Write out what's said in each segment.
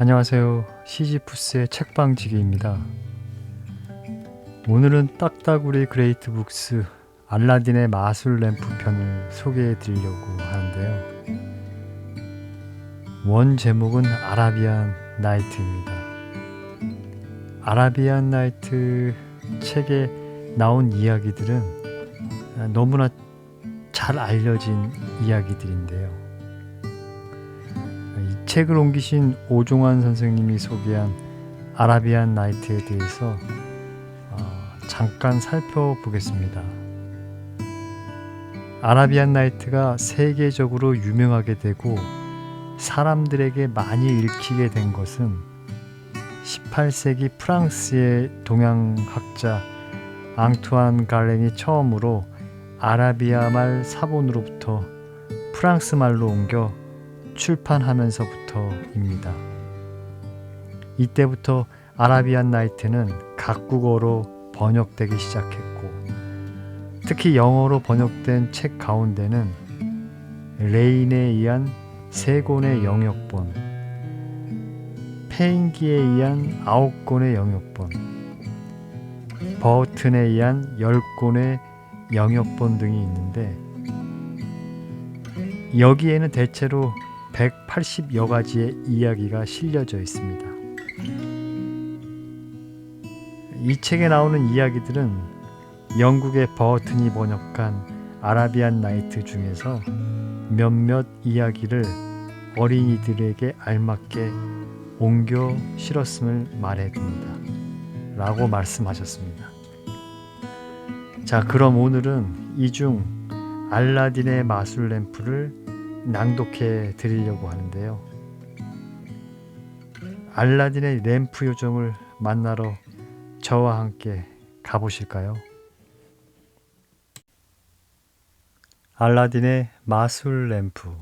안녕하세요. 시지푸스의 책방지기입니다. 오늘은 딱따구리 그레이트 북스 알라딘의 마술 램프 편을 소개해 드리려고 하는데요. 원 제목은 아라비안 나이트입니다. 아라비안 나이트 책에 나온 이야기들은 너무나 잘 알려진 이야기들인데요. 이 책을 옮기신 오종환 선생님이 소개한 아라비안 나이트에 대해서 잠깐 살펴보겠습니다. 아라비안 나이트가 세계적으로 유명하게 되고 사람들에게 많이 읽히게 된 것은 18세기 프랑스의 동양학자 앙투안 갈렌이 처음으로 아라비아 말 사본으로부터 프랑스 말로 옮겨 출판하면서부터입니다. 이때부터 아라비안 나이트는 각국어로 번역되기 시작했고, 특히 영어로 번역된 책 가운데는 레인에 의한 3권의 영역본, 페인기에 의한 9권의 영역본, 버튼에 의한 10권의 영역본 등이 있는데, 여기에는 대체로 180여 가지의 이야기가 실려져 있습니다. 이 책에 나오는 이야기들은 영국의 버튼이 번역한 아라비안 나이트 중에서 몇몇 이야기를 어린이들에게 알맞게 옮겨 실었음을 말해둡니다. 라고 말씀하셨습니다. 자, 그럼 오늘은 이 중 알라딘의 마술 램프를 낭독해 드리려고 하는데요. 알라딘의 램프 요정을 만나러 저와 함께 가보실까요? 알라딘의 마술 램프.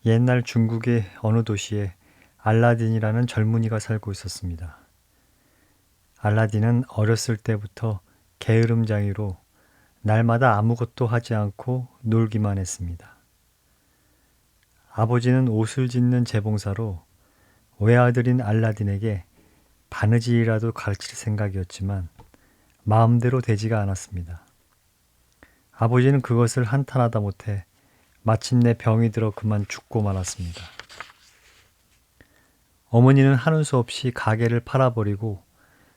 옛날 중국의 어느 도시에 알라딘이라는 젊은이가 살고 있었습니다. 알라딘은 어렸을 때부터 게으름쟁이로 날마다 아무것도 하지 않고 놀기만 했습니다. 아버지는 옷을 짓는 재봉사로 외아들인 알라딘에게 바느질이라도 가르칠 생각이었지만 마음대로 되지가 않았습니다. 아버지는 그것을 한탄하다 못해 마침내 병이 들어 그만 죽고 말았습니다. 어머니는 하는 수 없이 가게를 팔아버리고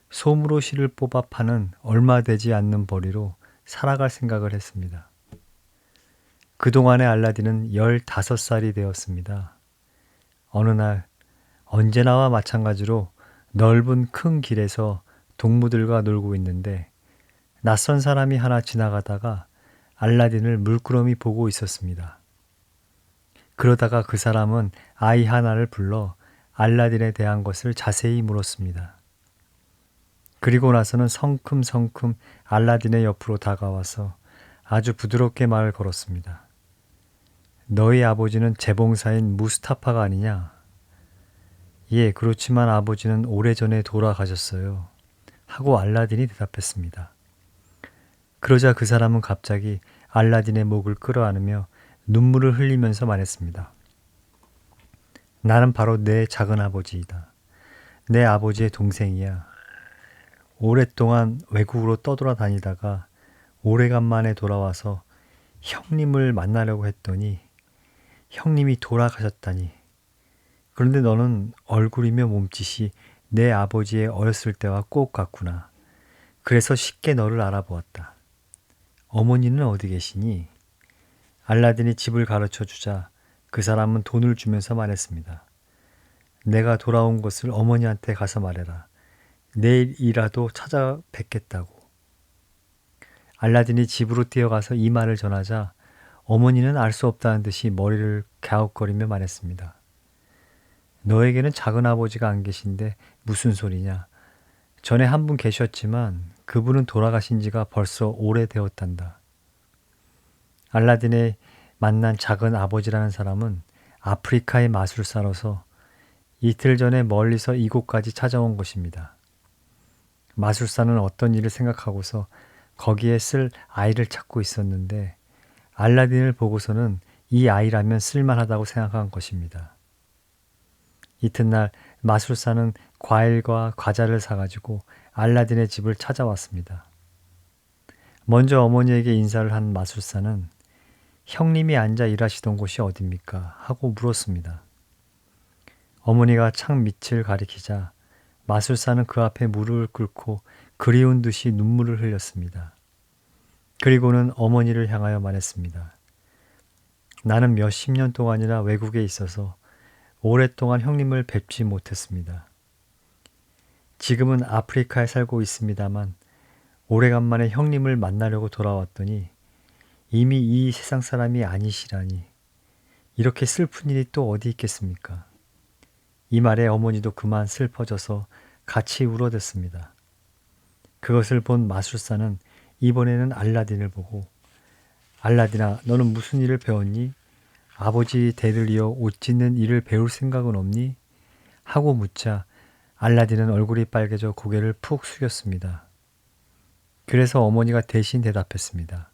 솜으로 실을 뽑아 파는 얼마 되지 않는 벌이로 살아갈 생각을 했습니다. 그동안의 알라딘은 15살이 되었습니다. 어느 날 언제나와 마찬가지로 넓은 큰 길에서 동무들과 놀고 있는데 낯선 사람이 하나 지나가다가 알라딘을 물끄러미 보고 있었습니다. 그러다가 그 사람은 아이 하나를 불러 알라딘에 대한 것을 자세히 물었습니다. 그리고 나서는 성큼성큼 알라딘의 옆으로 다가와서 아주 부드럽게 말을 걸었습니다. 너희 아버지는 재봉사인 무스타파가 아니냐? 예, 그렇지만 아버지는 오래전에 돌아가셨어요. 하고 알라딘이 대답했습니다. 그러자 그 사람은 갑자기 알라딘의 목을 끌어안으며 눈물을 흘리면서 말했습니다. 나는 바로 내 작은아버지이다. 내 아버지의 동생이야. 오랫동안 외국으로 떠돌아다니다가 오래간만에 돌아와서 형님을 만나려고 했더니 형님이 돌아가셨다니. 그런데 너는 얼굴이며 몸짓이 내 아버지의 어렸을 때와 꼭 같구나. 그래서 쉽게 너를 알아보았다. 어머니는 어디 계시니? 알라딘이 집을 가르쳐 주자 그 사람은 돈을 주면서 말했습니다. 내가 돌아온 것을 어머니한테 가서 말해라. 내일이라도 찾아뵙겠다고. 알라딘이 집으로 뛰어가서 이 말을 전하자 어머니는 알 수 없다는 듯이 머리를 갸웃거리며 말했습니다. 너에게는 작은아버지가 안 계신데 무슨 소리냐. 전에 한 분 계셨지만 그분은 돌아가신 지가 벌써 오래되었단다. 알라딘의 만난 작은아버지라는 사람은 아프리카의 마술사로서 이틀 전에 멀리서 이곳까지 찾아온 것입니다. 마술사는 어떤 일을 생각하고서 거기에 쓸 아이를 찾고 있었는데 알라딘을 보고서는 이 아이라면 쓸만하다고 생각한 것입니다. 이튿날 마술사는 과일과 과자를 사가지고 알라딘의 집을 찾아왔습니다. 먼저 어머니에게 인사를 한 마술사는 형님이 앉아 일하시던 곳이 어딥니까? 하고 물었습니다. 어머니가 창 밑을 가리키자 마술사는 그 앞에 무릎을 꿇고 그리운 듯이 눈물을 흘렸습니다. 그리고는 어머니를 향하여 말했습니다. 나는 몇십 년 동안이나 외국에 있어서 오랫동안 형님을 뵙지 못했습니다. 지금은 아프리카에 살고 있습니다만 오래간만에 형님을 만나려고 돌아왔더니 이미 이 세상 사람이 아니시라니 이렇게 슬픈 일이 또 어디 있겠습니까? 이 말에 어머니도 그만 슬퍼져서 같이 울어댔습니다. 그것을 본 마술사는 이번에는 알라딘을 보고 알라딘아, 너는 무슨 일을 배웠니? 아버지 대를 이어 옷 짓는 일을 배울 생각은 없니? 하고 묻자 알라딘은 얼굴이 빨개져 고개를 푹 숙였습니다. 그래서 어머니가 대신 대답했습니다.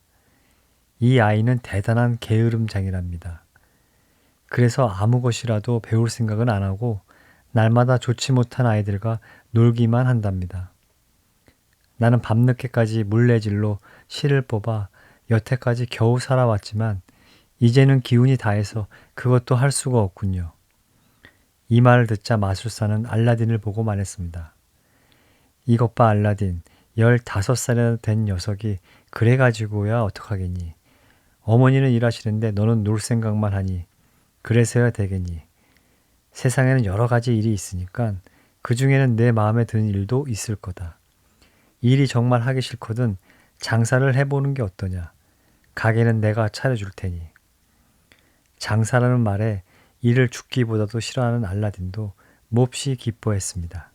이 아이는 대단한 게으름장이랍니다. 그래서 아무 것이라도 배울 생각은 안 하고 날마다 좋지 못한 아이들과 놀기만 한답니다. 나는 밤늦게까지 물레질로 실을 뽑아 여태까지 겨우 살아왔지만 이제는 기운이 다해서 그것도 할 수가 없군요. 이 말을 듣자 마술사는 알라딘을 보고 말했습니다. 이것 봐 알라딘, 15살이나 된 녀석이 그래가지고야 어떡하겠니? 어머니는 일하시는데 너는 놀 생각만 하니 그래서야 되겠니? 세상에는 여러 가지 일이 있으니까 그 중에는 내 마음에 드는 일도 있을 거다. 일이 정말 하기 싫거든 장사를 해보는 게 어떠냐? 가게는 내가 차려줄 테니. 장사라는 말에 일을 죽기보다도 싫어하는 알라딘도 몹시 기뻐했습니다.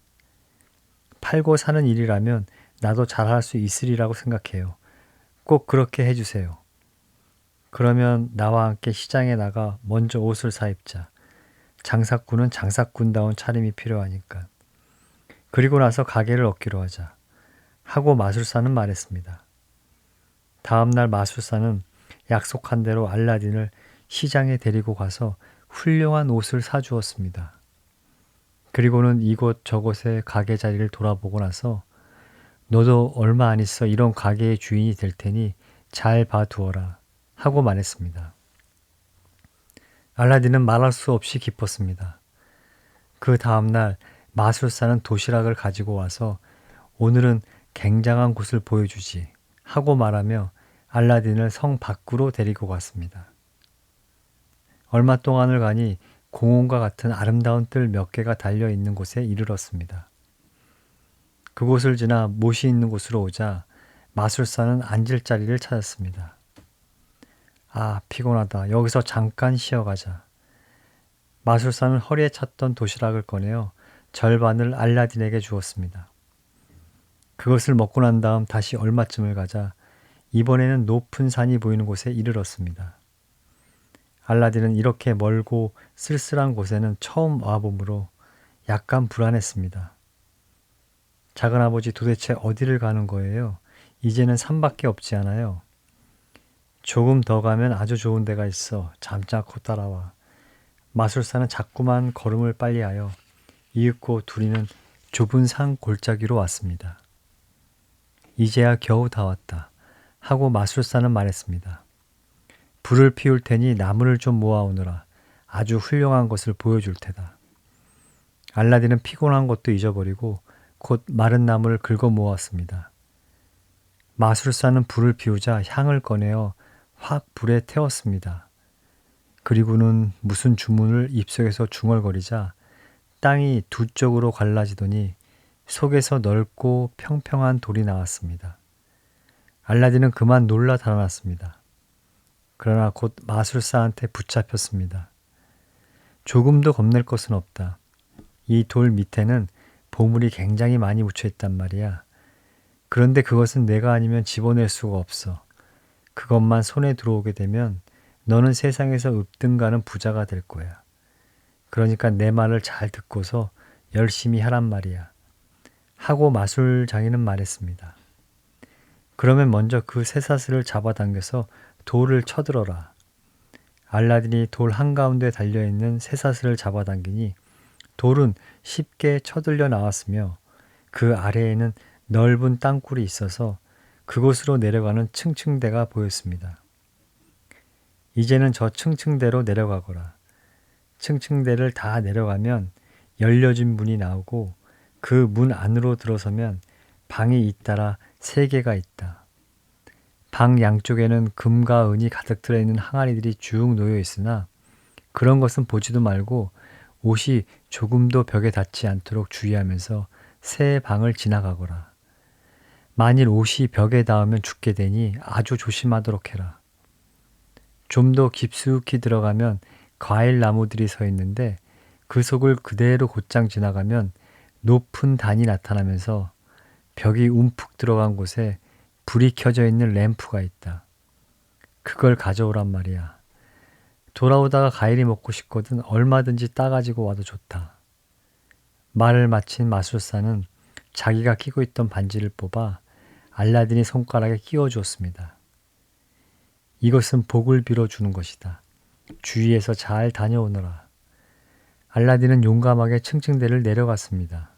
팔고 사는 일이라면 나도 잘할 수 있으리라고 생각해요. 꼭 그렇게 해주세요. 그러면 나와 함께 시장에 나가 먼저 옷을 사입자. 장사꾼은 장사꾼다운 차림이 필요하니까. 그리고 나서 가게를 얻기로 하자. 하고 마술사는 말했습니다. 다음 날 마술사는 약속한 대로 알라딘을 시장에 데리고 가서 훌륭한 옷을 사주었습니다. 그리고는 이곳저곳의 가게 자리를 돌아보고 나서 너도 얼마 안 있어 이런 가게의 주인이 될 테니 잘 봐두어라 하고 말했습니다. 알라딘은 말할 수 없이 기뻤습니다. 그 다음날 마술사는 도시락을 가지고 와서 오늘은 굉장한 곳을 보여주지 하고 말하며 알라딘을 성 밖으로 데리고 갔습니다. 얼마 동안을 가니 공원과 같은 아름다운 뜰 몇 개가 달려있는 곳에 이르렀습니다. 그곳을 지나 못이 있는 곳으로 오자 마술사는 앉을 자리를 찾았습니다. 아, 피곤하다. 여기서 잠깐 쉬어가자. 마술사는 허리에 찼던 도시락을 꺼내어 절반을 알라딘에게 주었습니다. 그것을 먹고 난 다음 다시 얼마쯤을 가자 이번에는 높은 산이 보이는 곳에 이르렀습니다. 알라딘은 이렇게 멀고 쓸쓸한 곳에는 처음 와보므로 약간 불안했습니다. 작은아버지 도대체 어디를 가는 거예요? 이제는 산밖에 없지 않아요? 조금 더 가면 아주 좋은 데가 있어. 잠자코 따라와. 마술사는 자꾸만 걸음을 빨리하여 이윽고 둘이는 좁은 산 골짜기로 왔습니다. 이제야 겨우 다 왔다. 하고 마술사는 말했습니다. 불을 피울 테니 나무를 좀 모아오너라. 아주 훌륭한 것을 보여줄 테다. 알라딘은 피곤한 것도 잊어버리고 곧 마른 나무를 긁어 모았습니다. 마술사는 불을 피우자 향을 꺼내어 확 불에 태웠습니다. 그리고는 무슨 주문을 입속에서 중얼거리자 땅이 두 쪽으로 갈라지더니 속에서 넓고 평평한 돌이 나왔습니다. 알라딘은 그만 놀라 달아났습니다. 그러나 곧 마술사한테 붙잡혔습니다. 조금도 겁낼 것은 없다. 이 돌 밑에는 보물이 굉장히 많이 묻혀있단 말이야. 그런데 그것은 내가 아니면 집어낼 수가 없어. 그것만 손에 들어오게 되면 너는 세상에서 읍등가는 부자가 될 거야. 그러니까 내 말을 잘 듣고서 열심히 하란 말이야. 하고 마술장인은 말했습니다. 그러면 먼저 그 쇠사슬을 잡아당겨서 돌을 쳐들어라. 알라딘이 돌 한가운데 달려있는 쇠사슬을 잡아당기니 돌은 쉽게 쳐들려 나왔으며 그 아래에는 넓은 땅굴이 있어서 그곳으로 내려가는 층층대가 보였습니다. 이제는 저 층층대로 내려가거라. 층층대를 다 내려가면 열려진 문이 나오고 그 문 안으로 들어서면 방이 잇따라 3개가 있다. 방 양쪽에는 금과 은이 가득 들어있는 항아리들이 쭉 놓여 있으나 그런 것은 보지도 말고 옷이 조금도 벽에 닿지 않도록 주의하면서 새 방을 지나가거라. 만일 옷이 벽에 닿으면 죽게 되니 아주 조심하도록 해라. 좀 더 깊숙이 들어가면 과일 나무들이 서 있는데 그 속을 그대로 곧장 지나가면 높은 단이 나타나면서 벽이 움푹 들어간 곳에 불이 켜져 있는 램프가 있다. 그걸 가져오란 말이야. 돌아오다가 과일이 먹고 싶거든 얼마든지 따가지고 와도 좋다. 말을 마친 마술사는 자기가 끼고 있던 반지를 뽑아 알라딘이 손가락에 끼워 주었습니다. 이것은 복을 빌어주는 것이다. 주위에서 잘 다녀오너라. 알라딘은 용감하게 층층대를 내려갔습니다.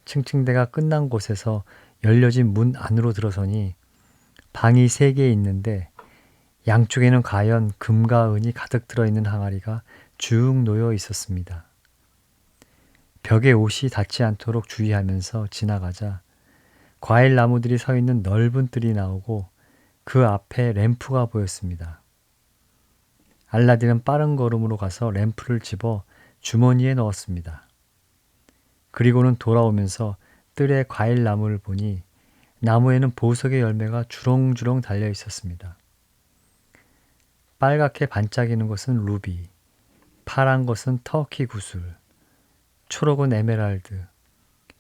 층층대가 끝난 곳에서 열려진 문 안으로 들어서니 방이 3개 있는데 양쪽에는 과연 금과 은이 가득 들어있는 항아리가 쭉 놓여 있었습니다. 벽에 옷이 닿지 않도록 주의하면서 지나가자 과일 나무들이 서 있는 넓은 뜰이 나오고 그 앞에 램프가 보였습니다. 알라딘은 빠른 걸음으로 가서 램프를 집어 주머니에 넣었습니다. 그리고는 돌아오면서 뜰에 과일 나무를 보니 나무에는 보석의 열매가 주렁주렁 달려 있었습니다. 빨갛게 반짝이는 것은 루비, 파란 것은 터키 구슬, 초록은 에메랄드,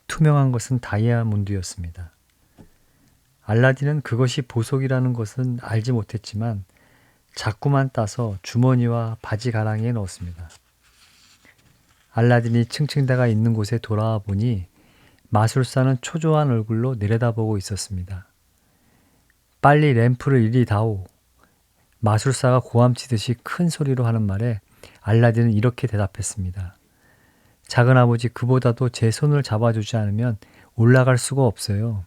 투명한 것은 다이아몬드였습니다. 알라딘은 그것이 보석이라는 것은 알지 못했지만 자꾸만 따서 주머니와 바지 가랑이에 넣었습니다. 알라딘이 층층대가 있는 곳에 돌아와 보니 마술사는 초조한 얼굴로 내려다보고 있었습니다. 빨리 램프를 이리 다오. 마술사가 고함치듯이 큰 소리로 하는 말에 알라딘은 이렇게 대답했습니다. 작은아버지, 그보다도 제 손을 잡아주지 않으면 올라갈 수가 없어요.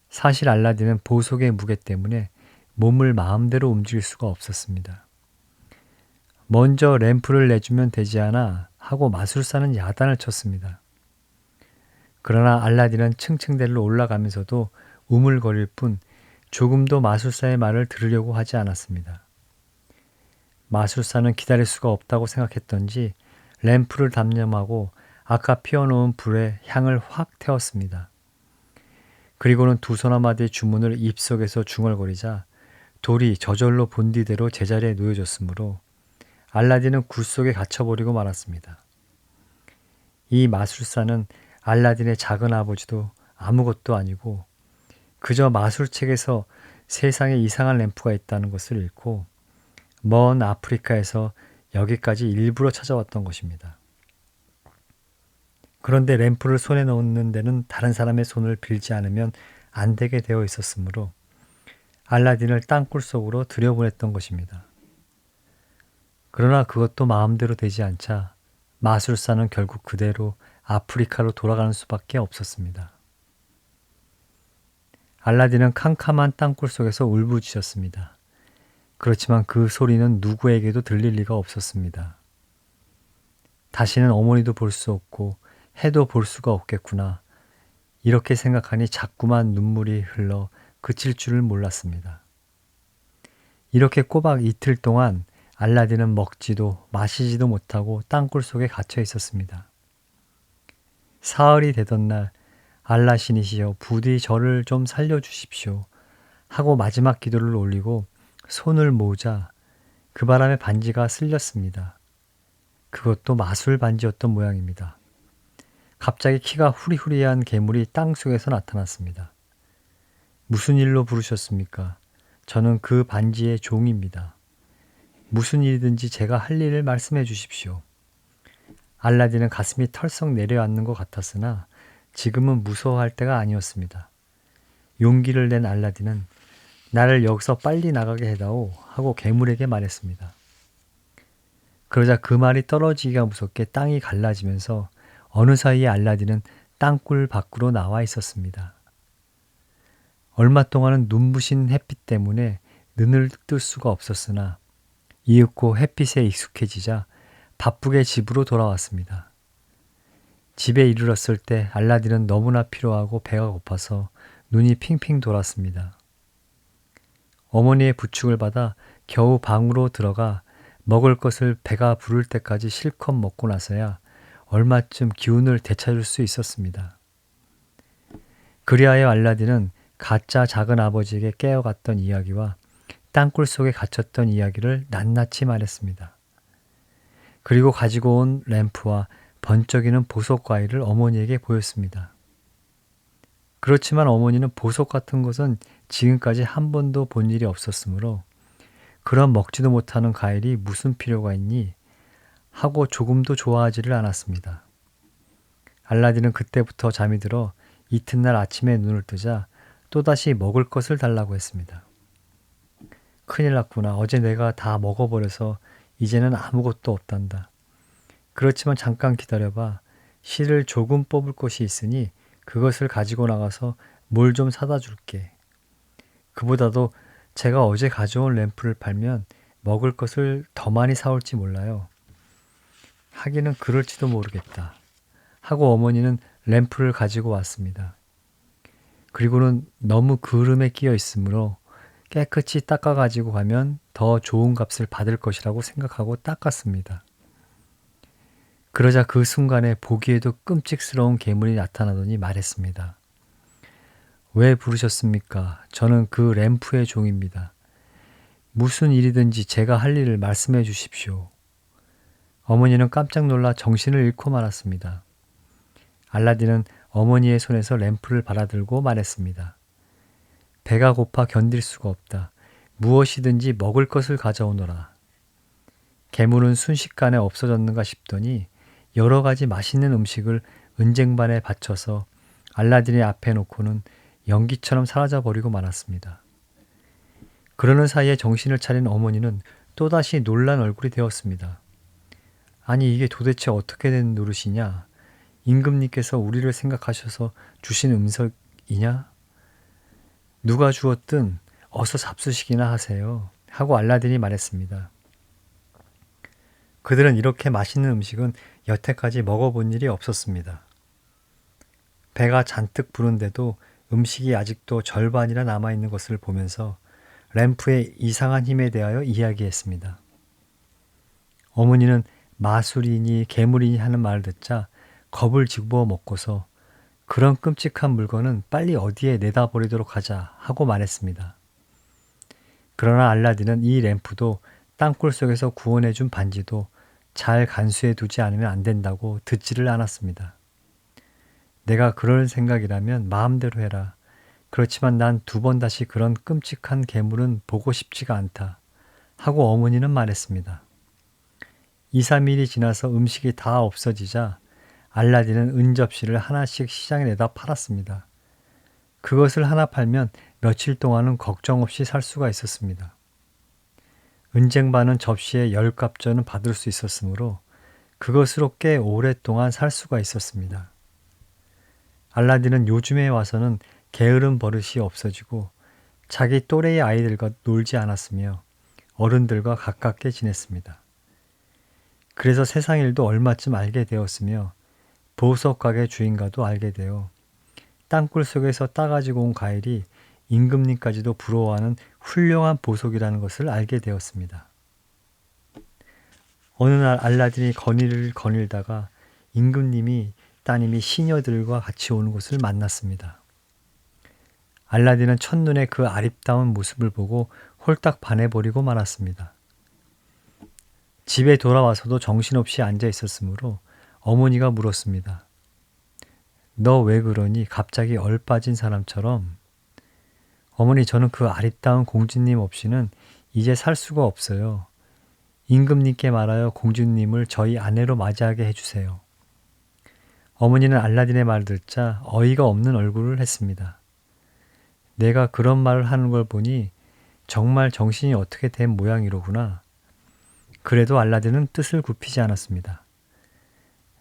사실 알라딘은 보석의 무게 때문에 몸을 마음대로 움직일 수가 없었습니다. 먼저 램프를 내주면 되지 않아 하고 마술사는 야단을 쳤습니다. 그러나 알라딘은 층층대로 올라가면서도 우물거릴 뿐 조금도 마술사의 말을 들으려고 하지 않았습니다. 마술사는 기다릴 수가 없다고 생각했던지 램프를 단념하고 아까 피워놓은 불에 향을 확 태웠습니다. 그리고는 두 손아마디의 주문을 입속에서 중얼거리자 돌이 저절로 본디대로 제자리에 놓여졌으므로 알라딘은 굴 속에 갇혀버리고 말았습니다. 이 마술사는 알라딘의 작은 아버지도 아무것도 아니고 그저 마술책에서 세상에 이상한 램프가 있다는 것을 읽고 먼 아프리카에서 여기까지 일부러 찾아왔던 것입니다. 그런데 램프를 손에 넣는 데는 다른 사람의 손을 빌지 않으면 안 되게 되어 있었으므로 알라딘을 땅굴 속으로 들여보냈던 것입니다. 그러나 그것도 마음대로 되지 않자 마술사는 결국 그대로 아프리카로 돌아가는 수밖에 없었습니다. 알라딘은 캄캄한 땅굴 속에서 울부짖었습니다. 그렇지만 그 소리는 누구에게도 들릴 리가 없었습니다. 다시는 어머니도 볼 수 없고 해도 볼 수가 없겠구나. 이렇게 생각하니 자꾸만 눈물이 흘러 그칠 줄을 몰랐습니다. 이렇게 꼬박 이틀 동안 알라딘은 먹지도 마시지도 못하고 땅굴 속에 갇혀 있었습니다. 사흘이 되던 날 알라신이시여 부디 저를 좀 살려주십시오 하고 마지막 기도를 올리고 손을 모으자 그 바람에 반지가 쓸렸습니다. 그것도 마술 반지였던 모양입니다. 갑자기 키가 후리후리한 괴물이 땅속에서 나타났습니다. 무슨 일로 부르셨습니까? 저는 그 반지의 종입니다. 무슨 일이든지 제가 할 일을 말씀해 주십시오. 알라딘은 가슴이 털썩 내려앉는 것 같았으나 지금은 무서워할 때가 아니었습니다. 용기를 낸 알라딘은 나를 여기서 빨리 나가게 해다오 하고 괴물에게 말했습니다. 그러자 그 말이 떨어지기가 무섭게 땅이 갈라지면서 어느 사이에 알라딘은 땅굴 밖으로 나와 있었습니다. 얼마 동안은 눈부신 햇빛 때문에 눈을 뜰 수가 없었으나 이윽고 햇빛에 익숙해지자 바쁘게 집으로 돌아왔습니다. 집에 이르렀을 때 알라딘은 너무나 피로하고 배가 고파서 눈이 핑핑 돌았습니다. 어머니의 부축을 받아 겨우 방으로 들어가 먹을 것을 배가 부를 때까지 실컷 먹고 나서야 얼마쯤 기운을 되찾을 수 있었습니다. 그리하여 알라딘은 가짜 작은 아버지에게 깨어갔던 이야기와 땅굴 속에 갇혔던 이야기를 낱낱이 말했습니다. 그리고 가지고 온 램프와 번쩍이는 보석 과일을 어머니에게 보였습니다. 그렇지만 어머니는 보석 같은 것은 지금까지 한 번도 본 일이 없었으므로 그런 먹지도 못하는 과일이 무슨 필요가 있니? 하고 조금도 좋아하지를 않았습니다. 알라딘은 그때부터 잠이 들어 이튿날 아침에 눈을 뜨자 또다시 먹을 것을 달라고 했습니다. 큰일 났구나. 어제 내가 다 먹어버려서 이제는 아무것도 없단다. 그렇지만 잠깐 기다려봐. 실을 조금 뽑을 것이 있으니 그것을 가지고 나가서 뭘 좀 사다 줄게. 그보다도 제가 어제 가져온 램프를 팔면 먹을 것을 더 많이 사올지 몰라요. 하기는 그럴지도 모르겠다. 하고 어머니는 램프를 가지고 왔습니다. 그리고는 너무 그름에 끼어 있으므로 깨끗이 닦아가지고 가면 더 좋은 값을 받을 것이라고 생각하고 닦았습니다. 그러자 그 순간에 보기에도 끔찍스러운 괴물이 나타나더니 말했습니다. 왜 부르셨습니까? 저는 그 램프의 종입니다. 무슨 일이든지 제가 할 일을 말씀해 주십시오. 어머니는 깜짝 놀라 정신을 잃고 말았습니다. 알라딘은 어머니의 손에서 램프를 받아들고 말했습니다. 배가 고파 견딜 수가 없다. 무엇이든지 먹을 것을 가져오너라. 괴물은 순식간에 없어졌는가 싶더니 여러 가지 맛있는 음식을 은쟁반에 받쳐서 알라딘의 앞에 놓고는 연기처럼 사라져버리고 말았습니다. 그러는 사이에 정신을 차린 어머니는 또다시 놀란 얼굴이 되었습니다. 아니 이게 도대체 어떻게 된 노릇이냐? 임금님께서 우리를 생각하셔서 주신 음식이냐? 누가 주었든 어서 잡수시기나 하세요. 하고 알라딘이 말했습니다. 그들은 이렇게 맛있는 음식은 여태까지 먹어본 일이 없었습니다. 배가 잔뜩 부른데도 음식이 아직도 절반이나 남아있는 것을 보면서 램프의 이상한 힘에 대하여 이야기했습니다. 어머니는 마술이니 괴물이니 하는 말을 듣자 겁을 집어 먹고서 그런 끔찍한 물건은 빨리 어디에 내다 버리도록 하자 하고 말했습니다. 그러나 알라딘은 이 램프도 땅굴 속에서 구원해준 반지도 잘 간수해 두지 않으면 안 된다고 듣지를 않았습니다. 내가 그럴 생각이라면 마음대로 해라. 그렇지만 난 두 번 다시 그런 끔찍한 괴물은 보고 싶지가 않다. 하고 어머니는 말했습니다. 2, 3일이 지나서 음식이 다 없어지자 알라딘은 은접시를 하나씩 시장에 내다 팔았습니다. 그것을 하나 팔면 며칠 동안은 걱정 없이 살 수가 있었습니다. 은쟁반은 접시에 10갑절은 받을 수 있었으므로 그것으로 꽤 오랫동안 살 수가 있었습니다. 알라딘은 요즘에 와서는 게으른 버릇이 없어지고 자기 또래의 아이들과 놀지 않았으며 어른들과 가깝게 지냈습니다. 그래서 세상 일도 얼마쯤 알게 되었으며 보석 가게 주인과도 알게 되어 땅굴 속에서 따가지고 온 과일이 임금님까지도 부러워하는 훌륭한 보석이라는 것을 알게 되었습니다. 어느 날 알라딘이 거닐을 거닐다가 임금님이 따님이 시녀들과 같이 오는 것을 만났습니다. 알라딘은 첫눈에 그 아름다운 모습을 보고 홀딱 반해버리고 말았습니다. 집에 돌아와서도 정신없이 앉아 있었으므로 어머니가 물었습니다. 너 왜 그러니? 갑자기 얼빠진 사람처럼. 어머니, 저는 그 아름다운 공주님 없이는 이제 살 수가 없어요. 임금님께 말하여 공주님을 저희 아내로 맞이하게 해주세요. 어머니는 알라딘의 말을 듣자 어이가 없는 얼굴을 했습니다. 내가 그런 말을 하는 걸 보니 정말 정신이 어떻게 된 모양이로구나. 그래도 알라딘은 뜻을 굽히지 않았습니다.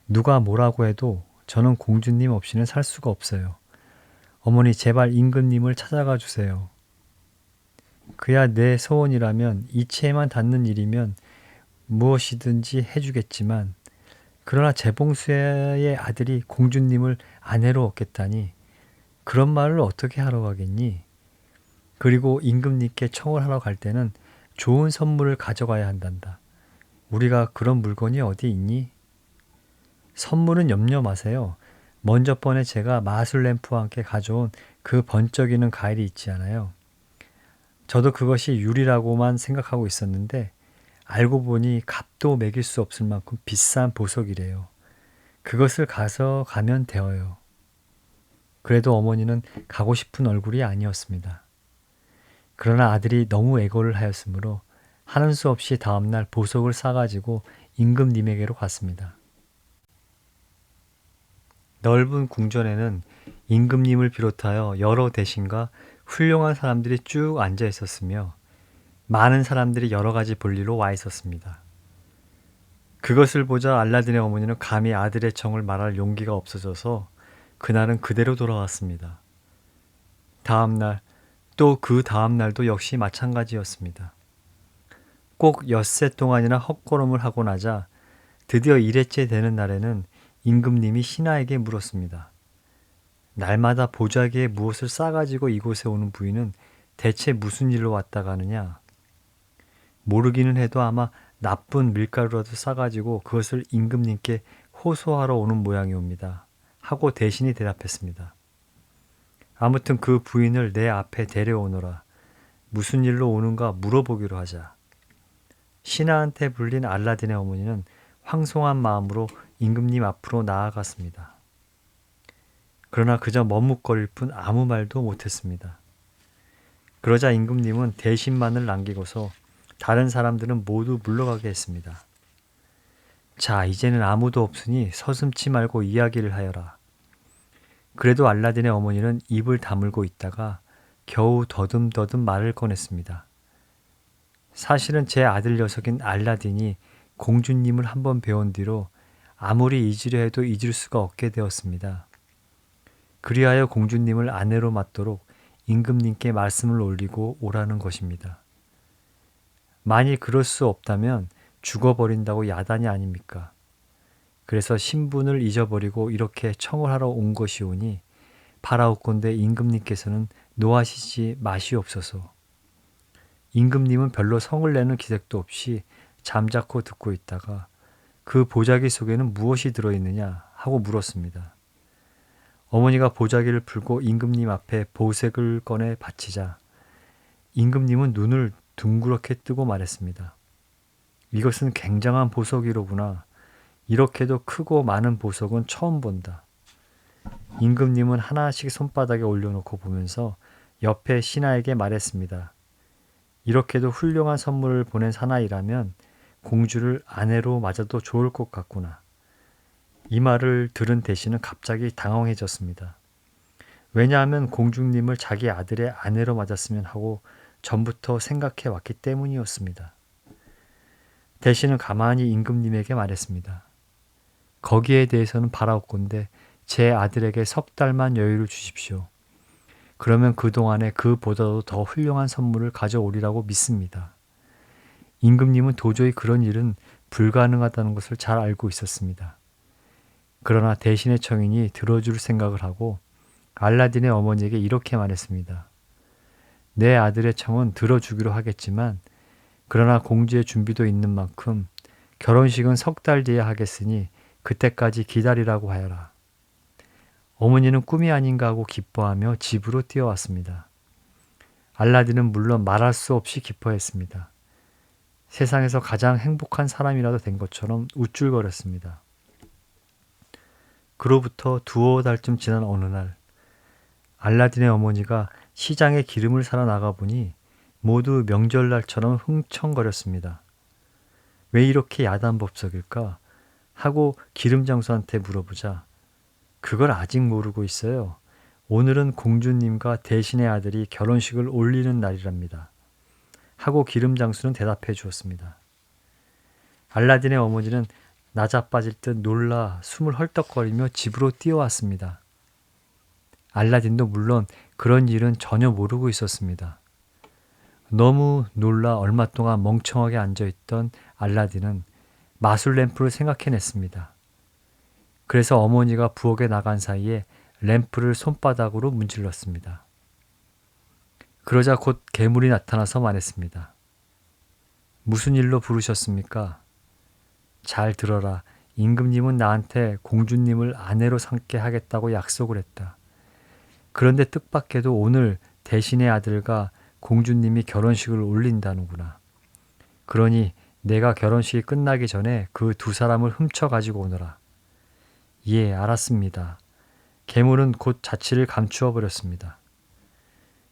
누가 뭐라고 해도 저는 공주님 없이는 살 수가 없어요. 어머니 제발 임금님을 찾아가 주세요. 그야 내 소원이라면 이체에만 닿는 일이면 무엇이든지 해주겠지만 그러나 재봉수의 아들이 공주님을 아내로 얻겠다니 그런 말을 어떻게 하러 가겠니? 그리고 임금님께 청을 하러 갈 때는 좋은 선물을 가져가야 한단다. 우리가 그런 물건이 어디 있니? 선물은 염려 마세요. 먼저 번에 제가 마술 램프와 함께 가져온 그 번쩍이는 가일이 있지 않아요. 저도 그것이 유리라고만 생각하고 있었는데 알고 보니 값도 매길 수 없을 만큼 비싼 보석이래요. 그것을 가면 되어요. 그래도 어머니는 가고 싶은 얼굴이 아니었습니다. 그러나 아들이 너무 애걸을 하였으므로 하는 수 없이 다음날 보석을 싸가지고 임금님에게로 갔습니다. 넓은 궁전에는 임금님을 비롯하여 여러 대신과 훌륭한 사람들이 쭉 앉아 있었으며 많은 사람들이 여러 가지 볼일로 와 있었습니다. 그것을 보자 알라딘의 어머니는 감히 아들의 청을 말할 용기가 없어져서 그날은 그대로 돌아왔습니다. 다음날 또 그 다음날도 역시 마찬가지였습니다. 꼭 엿새 동안이나 헛걸음을 하고 나자 드디어 1회째 되는 날에는 임금님이 신하에게 물었습니다. 날마다 보자기에 무엇을 싸가지고 이곳에 오는 부인은 대체 무슨 일로 왔다 가느냐? 모르기는 해도 아마 나쁜 밀가루라도 싸가지고 그것을 임금님께 호소하러 오는 모양이옵니다. 하고 대신이 대답했습니다. 아무튼 그 부인을 내 앞에 데려오너라. 무슨 일로 오는가 물어보기로 하자. 신하한테 불린 알라딘의 어머니는 황송한 마음으로 임금님 앞으로 나아갔습니다. 그러나 그저 머뭇거릴 뿐 아무 말도 못했습니다. 그러자 임금님은 대신만을 남기고서 다른 사람들은 모두 물러가게 했습니다. 자, 이제는 아무도 없으니 서슴지 말고 이야기를 하여라. 그래도 알라딘의 어머니는 입을 다물고 있다가 겨우 더듬더듬 말을 꺼냈습니다. 사실은 제 아들 녀석인 알라딘이 공주님을 한번 배운 뒤로 아무리 잊으려 해도 잊을 수가 없게 되었습니다. 그리하여 공주님을 아내로 맞도록 임금님께 말씀을 올리고 오라는 것입니다. 만일 그럴 수 없다면 죽어버린다고 야단이 아닙니까? 그래서 신분을 잊어버리고 이렇게 청을 하러 온 것이오니 바라옵건대 임금님께서는 노하시지 마시옵소서. 임금님은 별로 성을 내는 기색도 없이 잠자코 듣고 있다가 그 보자기 속에는 무엇이 들어있느냐 하고 물었습니다. 어머니가 보자기를 풀고 임금님 앞에 보색을 꺼내 바치자 임금님은 눈을 둥그렇게 뜨고 말했습니다. 이것은 굉장한 보석이로구나. 이렇게도 크고 많은 보석은 처음 본다. 임금님은 하나씩 손바닥에 올려놓고 보면서 옆에 신하에게 말했습니다. 이렇게도 훌륭한 선물을 보낸 사나이라면 공주를 아내로 맞아도 좋을 것 같구나. 이 말을 들은 대신은 갑자기 당황해졌습니다. 왜냐하면 공주님을 자기 아들의 아내로 맞았으면 하고 전부터 생각해 왔기 때문이었습니다. 대신은 가만히 임금님에게 말했습니다. 거기에 대해서는 바라옵건대 제 아들에게 석 달만 여유를 주십시오. 그러면 그동안에 그보다도 더 훌륭한 선물을 가져오리라고 믿습니다. 임금님은 도저히 그런 일은 불가능하다는 것을 잘 알고 있었습니다. 그러나 대신의 청인이 들어줄 생각을 하고 알라딘의 어머니에게 이렇게 말했습니다. 내 아들의 청은 들어주기로 하겠지만 그러나 공주의 준비도 있는 만큼 결혼식은 석 달 뒤에 하겠으니 그때까지 기다리라고 하여라. 어머니는 꿈이 아닌가 하고 기뻐하며 집으로 뛰어왔습니다. 알라딘은 물론 말할 수 없이 기뻐했습니다. 세상에서 가장 행복한 사람이라도 된 것처럼 우쭐거렸습니다. 그로부터 두어 달쯤 지난 어느 날 알라딘의 어머니가 시장에 기름을 사러 나가보니 모두 명절날처럼 흥청거렸습니다. 왜 이렇게 야단법석일까? 하고 기름장수한테 물어보자 그걸 아직 모르고 있어요. 오늘은 공주님과 대신의 아들이 결혼식을 올리는 날이랍니다. 하고 기름장수는 대답해 주었습니다. 알라딘의 어머니는 나자빠질 듯 놀라 숨을 헐떡거리며 집으로 뛰어왔습니다. 알라딘도 물론 그런 일은 전혀 모르고 있었습니다. 너무 놀라 얼마 동안 멍청하게 앉아있던 알라딘은 마술 램프를 생각해냈습니다. 그래서 어머니가 부엌에 나간 사이에 램프를 손바닥으로 문질렀습니다. 그러자 곧 괴물이 나타나서 말했습니다. 무슨 일로 부르셨습니까? 잘 들어라. 임금님은 나한테 공주님을 아내로 삼게 하겠다고 약속을 했다. 그런데 뜻밖에도 오늘 대신의 아들과 공주님이 결혼식을 올린다는구나. 그러니 내가 결혼식이 끝나기 전에 그 두 사람을 훔쳐 가지고 오너라. 예, 알았습니다. 괴물은 곧 자취를 감추어 버렸습니다.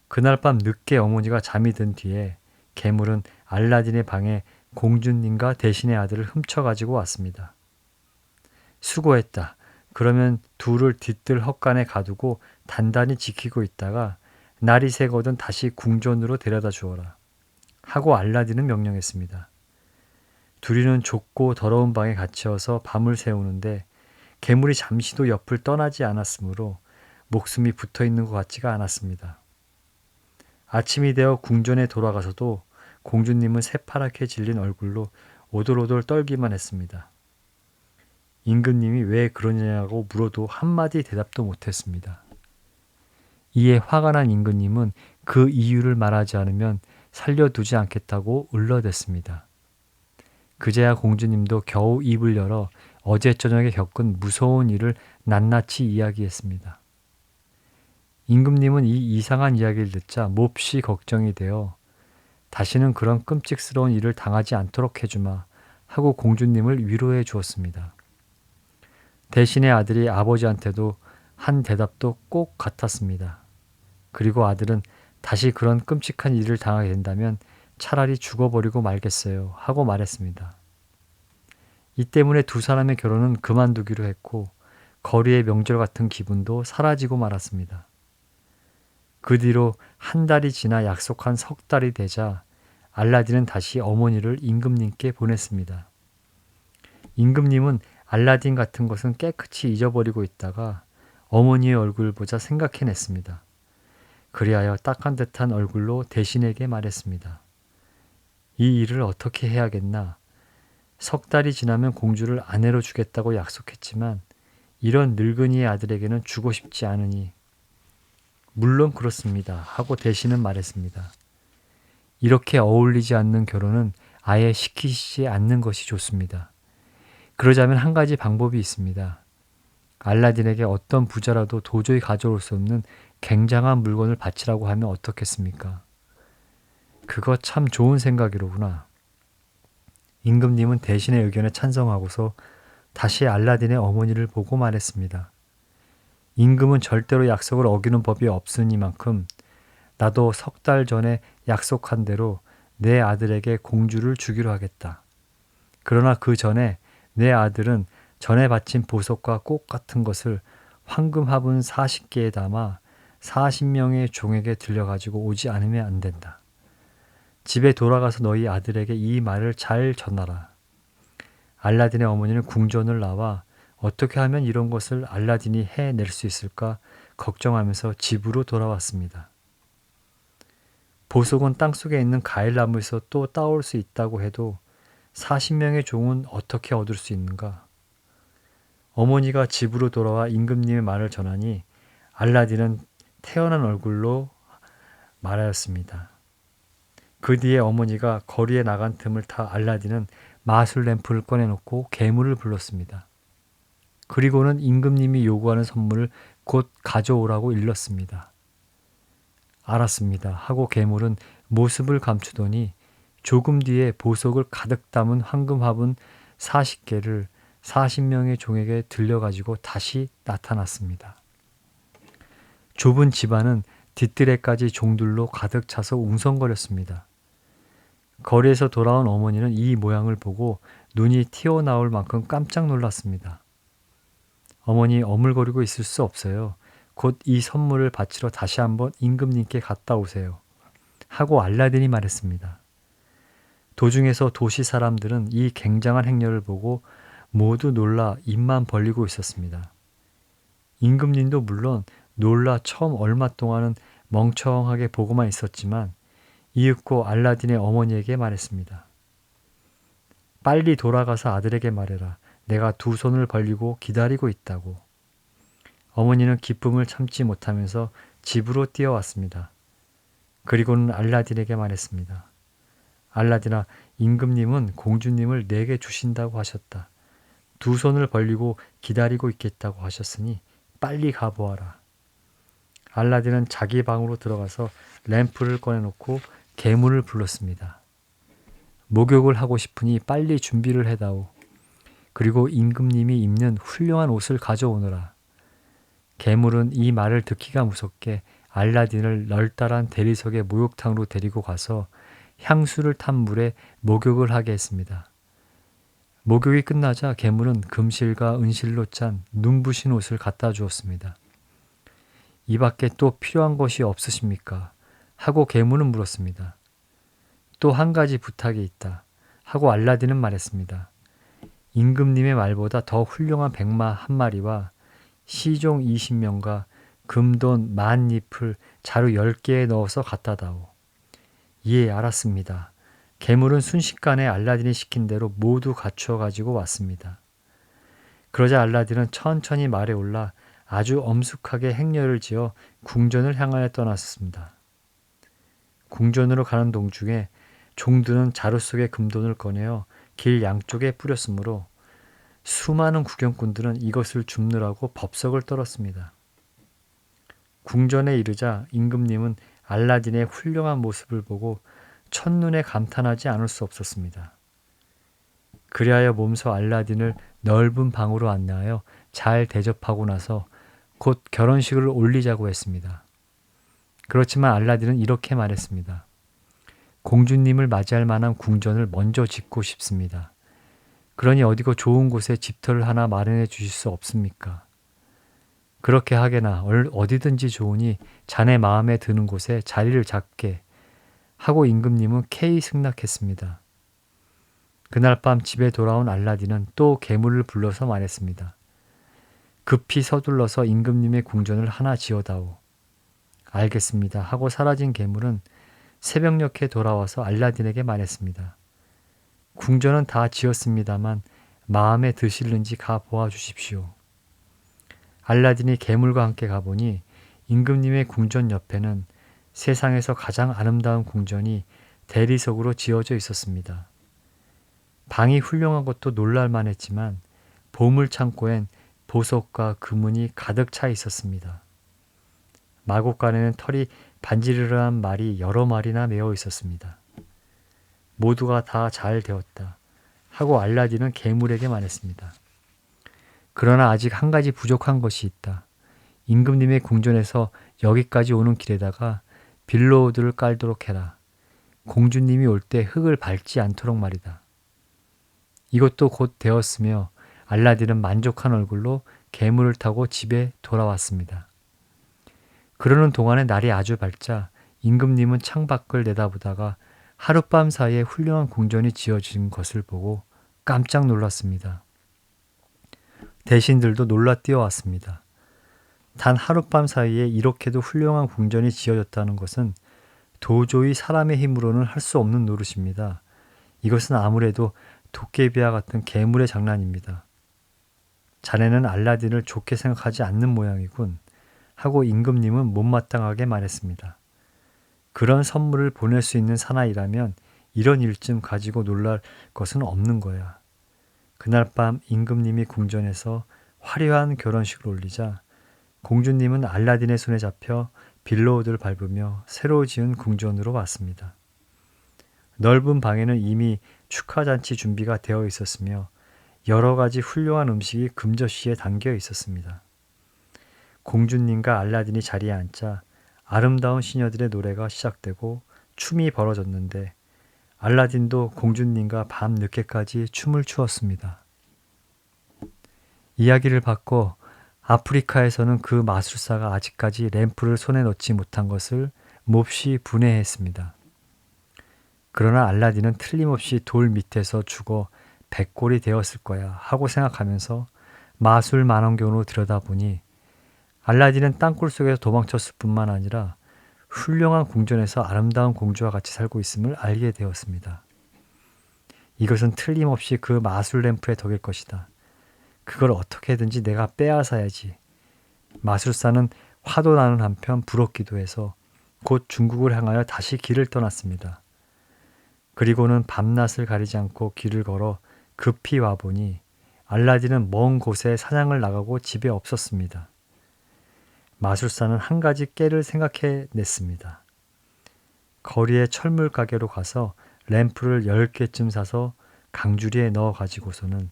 그날 밤 늦게 어머니가 잠이 든 뒤에 괴물은 알라딘의 방에 공주님과 대신의 아들을 훔쳐 가지고 왔습니다. 수고했다. 그러면 둘을 뒤뜰 헛간에 가두고 단단히 지키고 있다가 날이 새거든 다시 궁전으로 데려다 주어라. 하고 알라딘은 명령했습니다. 둘이는 좁고 더러운 방에 갇혀서 밤을 새우는데 괴물이 잠시도 옆을 떠나지 않았으므로 목숨이 붙어 있는 것 같지가 않았습니다. 아침이 되어 궁전에 돌아가서도 공주님은 새파랗게 질린 얼굴로 오돌오돌 떨기만 했습니다. 임금님이 왜 그러냐고 물어도 한마디 대답도 못했습니다. 이에 화가 난 임금님은 그 이유를 말하지 않으면 살려두지 않겠다고 울러댔습니다. 그제야 공주님도 겨우 입을 열어 어제 저녁에 겪은 무서운 일을 낱낱이 이야기했습니다. 임금님은 이 이상한 이야기를 듣자 몹시 걱정이 되어 다시는 그런 끔찍스러운 일을 당하지 않도록 해주마 하고 공주님을 위로해 주었습니다. 대신의 아들이 아버지한테도 한 대답도 꼭 같았습니다. 그리고 아들은 다시 그런 끔찍한 일을 당하게 된다면 차라리 죽어버리고 말겠어요 하고 말했습니다. 이 때문에 두 사람의 결혼은 그만두기로 했고 거리의 명절 같은 기분도 사라지고 말았습니다. 그 뒤로 한 달이 지나 약속한 석 달이 되자 알라딘은 다시 어머니를 임금님께 보냈습니다. 임금님은 알라딘 같은 것은 깨끗이 잊어버리고 있다가 어머니의 얼굴을 보자 생각해냈습니다. 그리하여 딱한 듯한 얼굴로 대신에게 말했습니다. 이 일을 어떻게 해야겠나? 석 달이 지나면 공주를 아내로 주겠다고 약속했지만 이런 늙은이의 아들에게는 주고 싶지 않으니 물론 그렇습니다 하고 대신은 말했습니다. 이렇게 어울리지 않는 결혼은 아예 시키지 않는 것이 좋습니다. 그러자면 한 가지 방법이 있습니다. 알라딘에게 어떤 부자라도 도저히 가져올 수 없는 굉장한 물건을 바치라고 하면 어떻겠습니까? 그거 참 좋은 생각이로구나. 임금님은 대신의 의견에 찬성하고서 다시 알라딘의 어머니를 보고 말했습니다. 임금은 절대로 약속을 어기는 법이 없으니만큼 나도 석 달 전에 약속한 대로 내 아들에게 공주를 주기로 하겠다. 그러나 그 전에 내 아들은 전에 바친 보석과 꽃 같은 것을 황금 화분 40개에 담아 40명의 종에게 들려가지고 오지 않으면 안 된다. 집에 돌아가서 너희 아들에게 이 말을 잘 전하라. 알라딘의 어머니는 궁전을 나와 어떻게 하면 이런 것을 알라딘이 해낼 수 있을까 걱정하면서 집으로 돌아왔습니다. 보석은 땅속에 있는 가일나무에서 또 따올 수 있다고 해도 40명의 종은 어떻게 얻을 수 있는가? 어머니가 집으로 돌아와 임금님의 말을 전하니 알라딘은 태어난 얼굴로 말하였습니다. 그 뒤에 어머니가 거리에 나간 틈을 타 알라딘은 마술 램프를 꺼내놓고 괴물을 불렀습니다. 그리고는 임금님이 요구하는 선물을 곧 가져오라고 일렀습니다. 알았습니다 하고 괴물은 모습을 감추더니 조금 뒤에 보석을 가득 담은 황금 화분 40개를 40명의 종에게 들려가지고 다시 나타났습니다. 좁은 집안은 뒷뜰에까지 종들로 가득 차서 웅성거렸습니다. 거리에서 돌아온 어머니는 이 모양을 보고 눈이 튀어나올 만큼 깜짝 놀랐습니다. 어머니 어물거리고 있을 수 없어요. 곧 이 선물을 바치러 다시 한번 임금님께 갔다 오세요. 하고 알라딘이 말했습니다. 도중에서 도시 사람들은 이 굉장한 행렬을 보고 모두 놀라 입만 벌리고 있었습니다. 임금님도 물론 놀라 처음 얼마 동안은 멍청하게 보고만 있었지만 이윽고 알라딘의 어머니에게 말했습니다. 빨리 돌아가서 아들에게 말해라. 내가 두 손을 벌리고 기다리고 있다고. 어머니는 기쁨을 참지 못하면서 집으로 뛰어왔습니다. 그리고는 알라딘에게 말했습니다. 알라딘아, 임금님은 공주님을 내게 주신다고 하셨다. 두 손을 벌리고 기다리고 있겠다고 하셨으니 빨리 가보아라. 알라딘은 자기 방으로 들어가서 램프를 꺼내놓고 괴물을 불렀습니다. 목욕을 하고 싶으니 빨리 준비를 해다오. 그리고 임금님이 입는 훌륭한 옷을 가져오너라. 괴물은 이 말을 듣기가 무섭게 알라딘을 널따란 대리석의 목욕탕으로 데리고 가서 향수를 탄 물에 목욕을 하게 했습니다. 목욕이 끝나자 괴물은 금실과 은실로 짠 눈부신 옷을 갖다 주었습니다. 이 밖에 또 필요한 것이 없으십니까? 하고 괴물은 물었습니다. 또 한 가지 부탁이 있다. 하고 알라딘은 말했습니다. 임금님의 말보다 더 훌륭한 백마 한 마리와 시종 20명과 금돈 10,000잎을 자루 10개에 넣어서 갖다 다오. 예, 알았습니다. 괴물은 순식간에 알라딘이 시킨 대로 모두 갖추어 가지고 왔습니다. 그러자 알라딘은 천천히 말에 올라 아주 엄숙하게 행렬을 지어 궁전을 향하여 떠났습니다. 궁전으로 가는 동중에 종들은 자루 속에 금돈을 꺼내어 길 양쪽에 뿌렸으므로 수많은 구경꾼들은 이것을 줍느라고 법석을 떨었습니다. 궁전에 이르자 임금님은 알라딘의 훌륭한 모습을 보고 첫눈에 감탄하지 않을 수 없었습니다. 그리하여 몸소 알라딘을 넓은 방으로 안내하여 잘 대접하고 나서 곧 결혼식을 올리자고 했습니다. 그렇지만 알라딘은 이렇게 말했습니다. 공주님을 맞이할 만한 궁전을 먼저 짓고 싶습니다. 그러니 어디고 좋은 곳에 집터를 하나 마련해 주실 수 없습니까? 그렇게 하게나 어디든지 좋으니 자네 마음에 드는 곳에 자리를 잡게 하고 임금님은 캐이 승낙했습니다. 그날 밤 집에 돌아온 알라딘은 또 괴물을 불러서 말했습니다. 급히 서둘러서 임금님의 궁전을 하나 지어다오. 알겠습니다. 하고 사라진 괴물은 새벽녘에 돌아와서 알라딘에게 말했습니다. 궁전은 다 지었습니다만 마음에 드실는지 가 보아 주십시오. 알라딘이 괴물과 함께 가보니 임금님의 궁전 옆에는 세상에서 가장 아름다운 궁전이 대리석으로 지어져 있었습니다. 방이 훌륭한 것도 놀랄만 했지만 보물창고엔 보석과 금은이 가득 차 있었습니다. 마곡간에는 털이 반지르르한 말이 여러 마리나 매어 있었습니다. 모두가 다 잘 되었다 하고 알라딘은 괴물에게 말했습니다. 그러나 아직 한 가지 부족한 것이 있다. 임금님의 궁전에서 여기까지 오는 길에다가 빌로우들을 깔도록 해라. 공주님이 올 때 흙을 밟지 않도록 말이다. 이것도 곧 되었으며 알라딘은 만족한 얼굴로 괴물을 타고 집에 돌아왔습니다. 그러는 동안에 날이 아주 밝자 임금님은 창밖을 내다보다가 하룻밤 사이에 훌륭한 궁전이 지어진 것을 보고 깜짝 놀랐습니다. 대신들도 놀라 뛰어왔습니다. 단 하룻밤 사이에 이렇게도 훌륭한 궁전이 지어졌다는 것은 도저히 사람의 힘으로는 할 수 없는 노릇입니다. 이것은 아무래도 도깨비와 같은 괴물의 장난입니다. 자네는 알라딘을 좋게 생각하지 않는 모양이군 하고 임금님은 못마땅하게 말했습니다. 그런 선물을 보낼 수 있는 사나이라면 이런 일쯤 가지고 놀랄 것은 없는 거야. 그날 밤 임금님이 궁전에서 화려한 결혼식을 올리자 공주님은 알라딘의 손에 잡혀 빌로우들을 밟으며 새로 지은 궁전으로 왔습니다. 넓은 방에는 이미 축하잔치 준비가 되어 있었으며 여러 가지 훌륭한 음식이 금접시에 담겨 있었습니다. 공주님과 알라딘이 자리에 앉자 아름다운 시녀들의 노래가 시작되고 춤이 벌어졌는데 알라딘도 공주님과 밤 늦게까지 춤을 추었습니다. 이야기를 바꿔 아프리카에서는 그 마술사가 아직까지 램프를 손에 넣지 못한 것을 몹시 분해했습니다. 그러나 알라딘은 틀림없이 돌 밑에서 죽어 백골이 되었을 거야 하고 생각하면서 마술 만원경으로 들여다보니 알라딘은 땅굴 속에서 도망쳤을 뿐만 아니라 훌륭한 궁전에서 아름다운 공주와 같이 살고 있음을 알게 되었습니다. 이것은 틀림없이 그 마술 램프의 덕일 것이다. 그걸 어떻게든지 내가 빼앗아야지. 마술사는 화도 나는 한편 부럽기도 해서 곧 중국을 향하여 다시 길을 떠났습니다. 그리고는 밤낮을 가리지 않고 길을 걸어 급히 와보니 알라딘은 먼 곳에 사냥을 나가고 집에 없었습니다. 마술사는 한 가지 깨를 생각해냈습니다. 거리의 철물 가게로 가서 램프를 10개쯤 사서 강주리에 넣어 가지고서는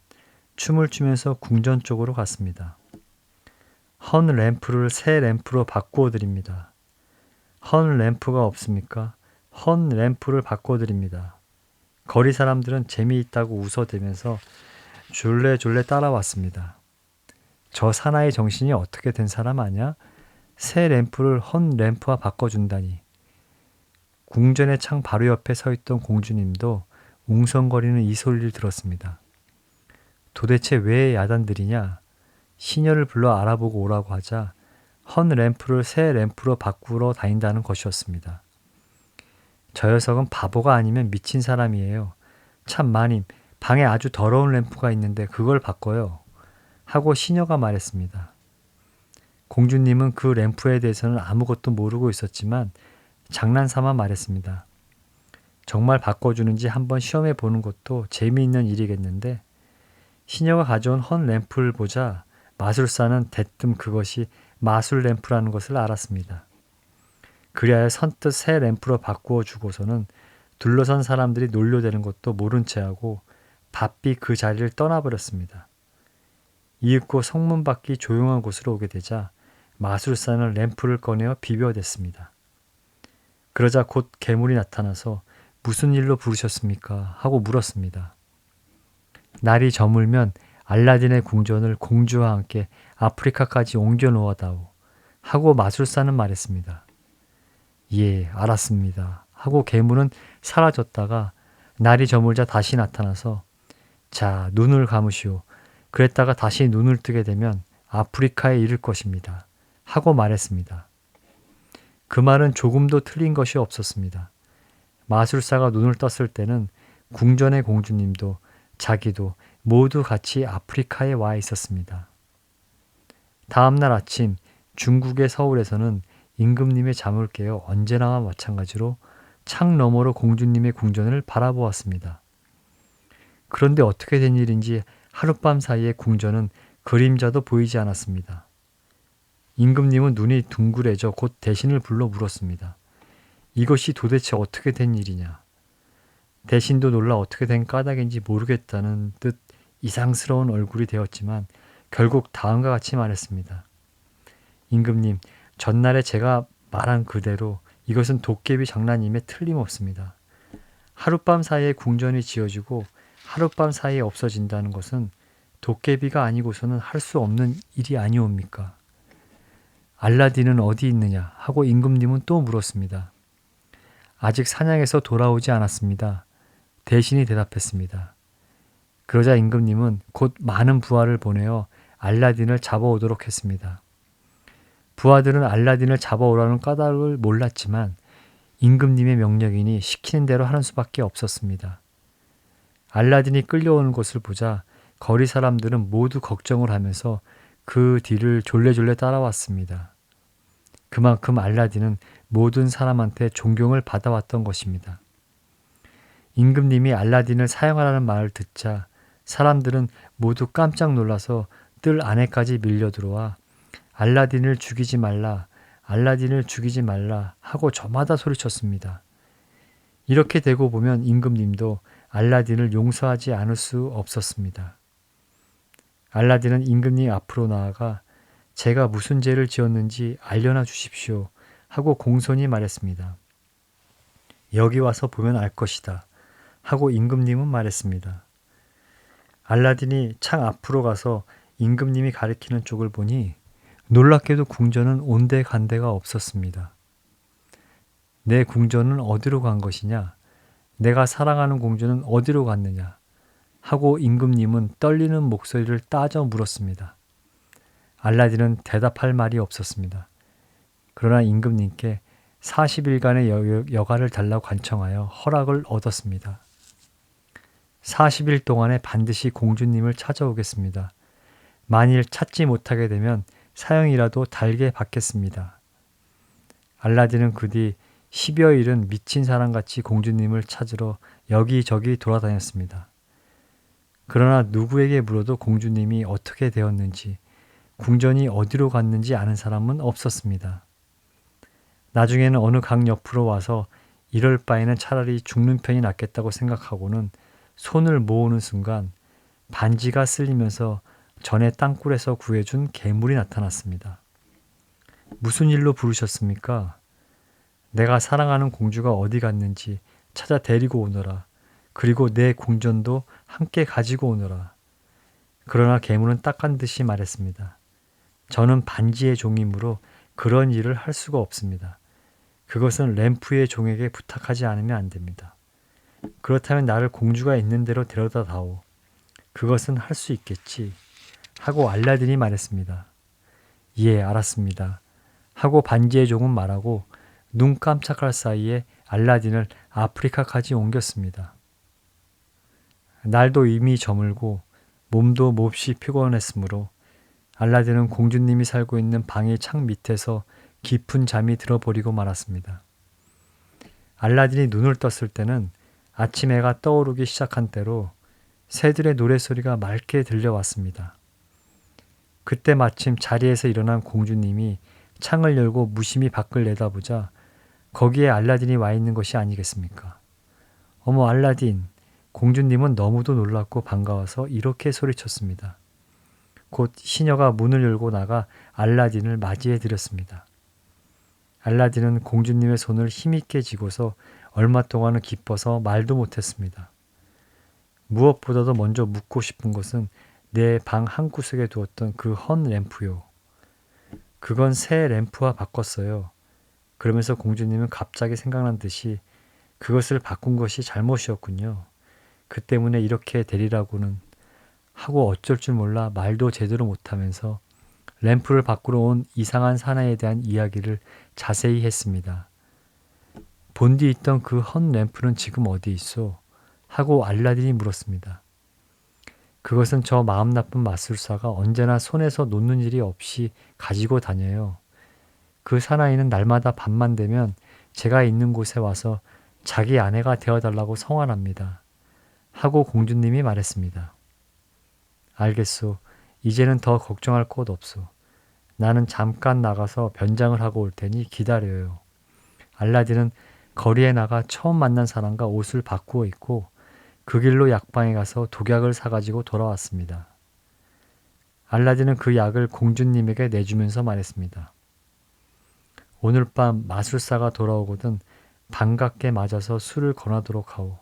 춤을 추면서 궁전 쪽으로 갔습니다. 헌 램프를 새 램프로 바꾸어 드립니다. 헌 램프가 없습니까? 헌 램프를 바꿔 드립니다. 거리 사람들은 재미있다고 웃어대면서 졸래졸래 따라왔습니다. 저 사나이 정신이 어떻게 된 사람 아냐? 새 램프를 헌 램프와 바꿔준다니. 궁전의 창 바로 옆에 서 있던 공주님도 웅성거리는 이 소리를 들었습니다. 도대체 왜 야단들이냐? 시녀를 불러 알아보고 오라고 하자 헌 램프를 새 램프로 바꾸러 다닌다는 것이었습니다. 저 녀석은 바보가 아니면 미친 사람이에요. 참 마님, 방에 아주 더러운 램프가 있는데 그걸 바꿔요. 하고 시녀가 말했습니다. 공주님은 그 램프에 대해서는 아무것도 모르고 있었지만 장난삼아 말했습니다. 정말 바꿔주는지 한번 시험해 보는 것도 재미있는 일이겠는데 시녀가 가져온 헌 램프를 보자 마술사는 대뜸 그것이 마술 램프라는 것을 알았습니다. 그리하여 선뜻 새 램프로 바꾸어 주고서는 둘러선 사람들이 놀려대는 것도 모른 채하고 바삐 그 자리를 떠나버렸습니다. 이윽고 성문 밖이 조용한 곳으로 오게 되자 마술사는 램프를 꺼내어 비벼댔습니다. 그러자 곧 괴물이 나타나서 무슨 일로 부르셨습니까? 하고 물었습니다. 날이 저물면 알라딘의 궁전을 공주와 함께 아프리카까지 옮겨 놓아다오 하고 마술사는 말했습니다. 예, 알았습니다. 하고 괴물은 사라졌다가 날이 저물자 다시 나타나서 자, 눈을 감으시오. 그랬다가 다시 눈을 뜨게 되면 아프리카에 이를 것입니다. 하고 말했습니다. 그 말은 조금도 틀린 것이 없었습니다. 마술사가 눈을 떴을 때는 궁전의 공주님도 자기도 모두 같이 아프리카에 와 있었습니다. 다음 날 아침 중국의 서울에서는 임금님의 잠을 깨어 언제나와 마찬가지로 창 너머로 공주님의 궁전을 바라보았습니다. 그런데 어떻게 된 일인지 하룻밤 사이에 궁전은 그림자도 보이지 않았습니다. 임금님은 눈이 둥그레져 곧 대신을 불러 물었습니다. 이것이 도대체 어떻게 된 일이냐? 대신도 놀라 어떻게 된 까닭인지 모르겠다는 듯 이상스러운 얼굴이 되었지만 결국 다음과 같이 말했습니다. 임금님, 전날에 제가 말한 그대로 이것은 도깨비 장난임에 틀림없습니다. 하룻밤 사이에 궁전이 지어지고 하룻밤 사이에 없어진다는 것은 도깨비가 아니고서는 할 수 없는 일이 아니옵니까? 알라딘은 어디 있느냐? 하고 임금님은 또 물었습니다. 아직 사냥에서 돌아오지 않았습니다. 대신이 대답했습니다. 그러자 임금님은 곧 많은 부하를 보내어 알라딘을 잡아오도록 했습니다. 부하들은 알라딘을 잡아오라는 까닭을 몰랐지만 임금님의 명령이니 시키는 대로 하는 수밖에 없었습니다. 알라딘이 끌려오는 것을 보자 거리 사람들은 모두 걱정을 하면서 그 뒤를 졸래졸래 따라왔습니다. 그만큼 알라딘은 모든 사람한테 존경을 받아왔던 것입니다. 임금님이 알라딘을 사용하라는 말을 듣자 사람들은 모두 깜짝 놀라서 뜰 안에까지 밀려 들어와 알라딘을 죽이지 말라, 알라딘을 죽이지 말라 하고 저마다 소리쳤습니다. 이렇게 되고 보면 임금님도 알라딘을 용서하지 않을 수 없었습니다. 알라딘은 임금님 앞으로 나아가 제가 무슨 죄를 지었는지 알려놔 주십시오 하고 공손히 말했습니다. 여기 와서 보면 알 것이다 하고 임금님은 말했습니다. 알라딘이 창 앞으로 가서 임금님이 가리키는 쪽을 보니 놀랍게도 궁전은 온데간데가 없었습니다. 내 궁전은 어디로 간 것이냐? 내가 사랑하는 공주는 어디로 갔느냐? 하고 임금님은 떨리는 목소리를 따져 물었습니다. 알라딘은 대답할 말이 없었습니다. 그러나 임금님께 40일간의 여가를 달라고 간청하여 허락을 얻었습니다. 40일 동안에 반드시 공주님을 찾아오겠습니다. 만일 찾지 못하게 되면 사형이라도 달게 받겠습니다. 알라딘은 그 뒤 10여일은 미친 사람같이 공주님을 찾으러 여기저기 돌아다녔습니다. 그러나 누구에게 물어도 공주님이 어떻게 되었는지, 궁전이 어디로 갔는지 아는 사람은 없었습니다. 나중에는 어느 강 옆으로 와서 이럴 바에는 차라리 죽는 편이 낫겠다고 생각하고는 손을 모으는 순간 반지가 쓸리면서 전에 땅굴에서 구해준 괴물이 나타났습니다. 무슨 일로 부르셨습니까? 내가 사랑하는 공주가 어디 갔는지 찾아 데리고 오너라. 그리고 내 궁전도 함께 가지고 오너라. 그러나 괴물은 딱한 듯이 말했습니다. 저는 반지의 종이므로 그런 일을 할 수가 없습니다. 그것은 램프의 종에게 부탁하지 않으면 안 됩니다. 그렇다면 나를 공주가 있는 대로 데려다 다오. 그것은 할 수 있겠지. 하고 알라딘이 말했습니다. 예, 알았습니다. 하고 반지의 종은 말하고 눈 깜짝할 사이에 알라딘을 아프리카까지 옮겼습니다. 날도 이미 저물고 몸도 몹시 피곤했으므로 알라딘은 공주님이 살고 있는 방의 창 밑에서 깊은 잠이 들어버리고 말았습니다. 알라딘이 눈을 떴을 때는 아침 해가 떠오르기 시작한 때로 새들의 노랫소리가 맑게 들려왔습니다. 그때 마침 자리에서 일어난 공주님이 창을 열고 무심히 밖을 내다보자 거기에 알라딘이 와 있는 것이 아니겠습니까? 어머 알라딘! 공주님은 너무도 놀랍고 반가워서 이렇게 소리쳤습니다. 곧 시녀가 문을 열고 나가 알라딘을 맞이해 드렸습니다. 알라딘은 공주님의 손을 힘있게 쥐고서 얼마 동안은 기뻐서 말도 못했습니다. 무엇보다도 먼저 묻고 싶은 것은 내 방 한구석에 두었던 그 헌 램프요. 그건 새 램프와 바꿨어요. 그러면서 공주님은 갑자기 생각난 듯이 그것을 바꾼 것이 잘못이었군요. 그 때문에 이렇게 되리라고는 하고 어쩔 줄 몰라 말도 제대로 못하면서 램프를 바꾸러 온 이상한 사나이에 대한 이야기를 자세히 했습니다. 본디 있던 그 헌 램프는 지금 어디 있어? 하고 알라딘이 물었습니다. 그것은 저 마음 나쁜 마술사가 언제나 손에서 놓는 일이 없이 가지고 다녀요. 그 사나이는 날마다 밤만 되면 제가 있는 곳에 와서 자기 아내가 되어달라고 성환합니다. 하고 공주님이 말했습니다. 알겠소. 이제는 더 걱정할 것 없소. 나는 잠깐 나가서 변장을 하고 올 테니 기다려요. 알라딘은 거리에 나가 처음 만난 사람과 옷을 바꾸어 입고 그 길로 약방에 가서 독약을 사가지고 돌아왔습니다. 알라딘은 그 약을 공주님에게 내주면서 말했습니다. 오늘 밤 마술사가 돌아오거든 반갑게 맞아서 술을 권하도록 하오.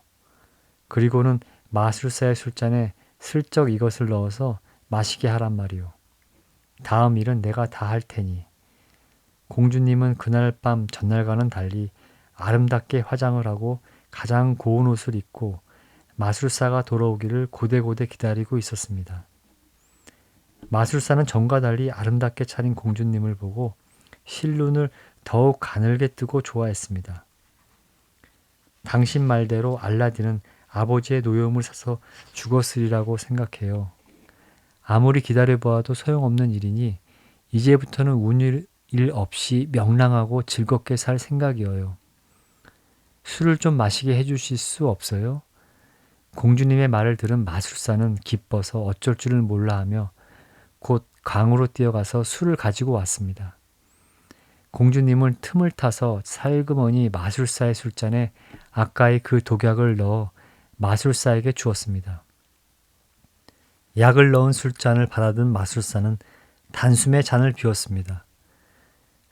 그리고는 마술사의 술잔에 슬쩍 이것을 넣어서 마시게 하란 말이오. 다음 일은 내가 다 할 테니. 공주님은 그날 밤 전날과는 달리 아름답게 화장을 하고 가장 고운 옷을 입고 마술사가 돌아오기를 고대고대 기다리고 있었습니다. 마술사는 전과 달리 아름답게 차린 공주님을 보고 실눈을 더욱 가늘게 뜨고 좋아했습니다. 당신 말대로 알라딘은 아버지의 노여움을 사서 죽었으리라고 생각해요. 아무리 기다려보아도 소용없는 일이니 이제부터는 운일 없이 명랑하고 즐겁게 살 생각이어요. 술을 좀 마시게 해주실 수 없어요? 공주님의 말을 들은 마술사는 기뻐서 어쩔 줄을 몰라하며 곧 강으로 뛰어가서 술을 가지고 왔습니다. 공주님은 틈을 타서 살그머니 마술사의 술잔에 아까의 그 독약을 넣어 마술사에게 주었습니다. 약을 넣은 술잔을 받아든 마술사는 단숨에 잔을 비웠습니다.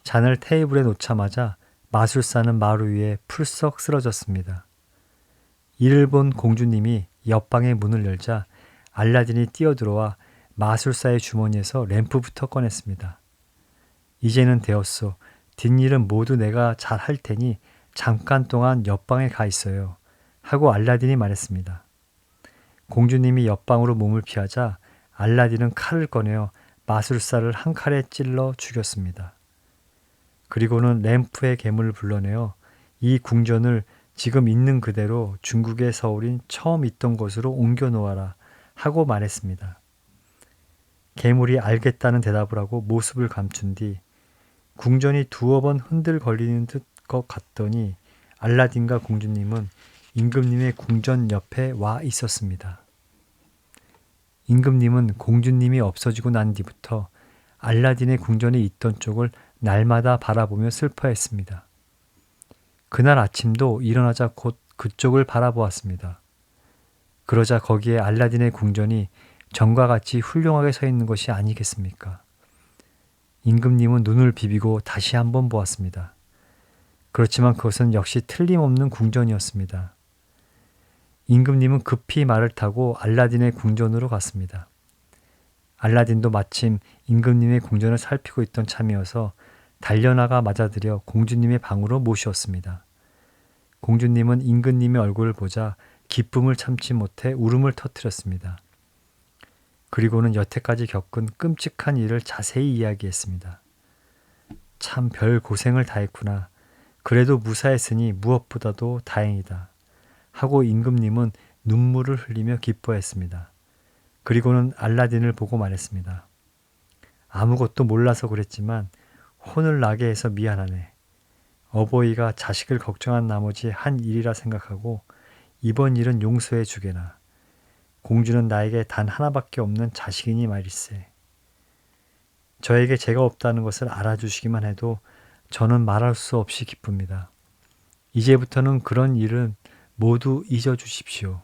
잔을 테이블에 놓자마자 마술사는 마루 위에 풀썩 쓰러졌습니다. 이를 본 공주님이 옆방의 문을 열자 알라딘이 뛰어들어와 마술사의 주머니에서 램프부터 꺼냈습니다. 이제는 되었소. 뒷일은 모두 내가 잘 할 테니 잠깐 동안 옆방에 가 있어요. 하고 알라딘이 말했습니다. 공주님이 옆방으로 몸을 피하자 알라딘은 칼을 꺼내어 마술사를 한 칼에 찔러 죽였습니다. 그리고는 램프의 괴물을 불러내어 이 궁전을 지금 있는 그대로 중국의 서울인 처음 있던 곳으로 옮겨 놓아라 하고 말했습니다. 괴물이 알겠다는 대답을 하고 모습을 감춘 뒤 궁전이 두어 번 흔들거리는 것 같더니 알라딘과 공주님은 임금님의 궁전 옆에 와 있었습니다. 임금님은 공주님이 없어지고 난 뒤부터 알라딘의 궁전이 있던 쪽을 날마다 바라보며 슬퍼했습니다. 그날 아침도 일어나자 곧 그쪽을 바라보았습니다. 그러자 거기에 알라딘의 궁전이 전과 같이 훌륭하게 서 있는 것이 아니겠습니까? 임금님은 눈을 비비고 다시 한번 보았습니다. 그렇지만 그것은 역시 틀림없는 궁전이었습니다. 임금님은 급히 말을 타고 알라딘의 궁전으로 갔습니다. 알라딘도 마침 임금님의 궁전을 살피고 있던 참이어서 달려나가 맞아들여 공주님의 방으로 모시었습니다. 공주님은 임금님의 얼굴을 보자 기쁨을 참지 못해 울음을 터뜨렸습니다. 그리고는 여태까지 겪은 끔찍한 일을 자세히 이야기했습니다. 참 별 고생을 다했구나. 그래도 무사했으니 무엇보다도 다행이다. 하고 임금님은 눈물을 흘리며 기뻐했습니다. 그리고는 알라딘을 보고 말했습니다. 아무것도 몰라서 그랬지만 혼을 나게 해서 미안하네. 어버이가 자식을 걱정한 나머지 한 일이라 생각하고 이번 일은 용서해 주게나. 공주는 나에게 단 하나밖에 없는 자식이니 말일세. 저에게 죄가 없다는 것을 알아주시기만 해도 저는 말할 수 없이 기쁩니다. 이제부터는 그런 일은 모두 잊어주십시오.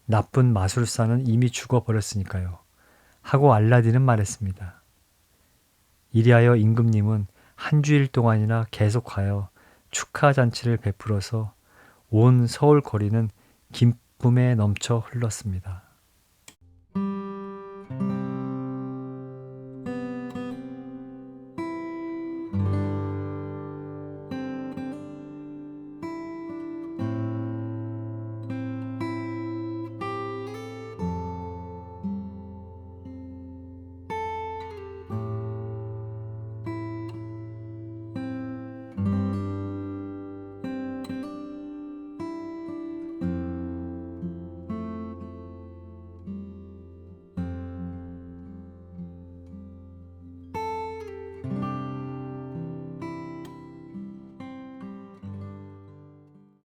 나쁜 마술사는 이미 죽어버렸으니까요. 하고 알라딘은 말했습니다. 이리하여 임금님은 한 주일 동안이나 계속하여 축하 잔치를 베풀어서 온 서울 거리는 기쁨에 넘쳐 흘렀습니다.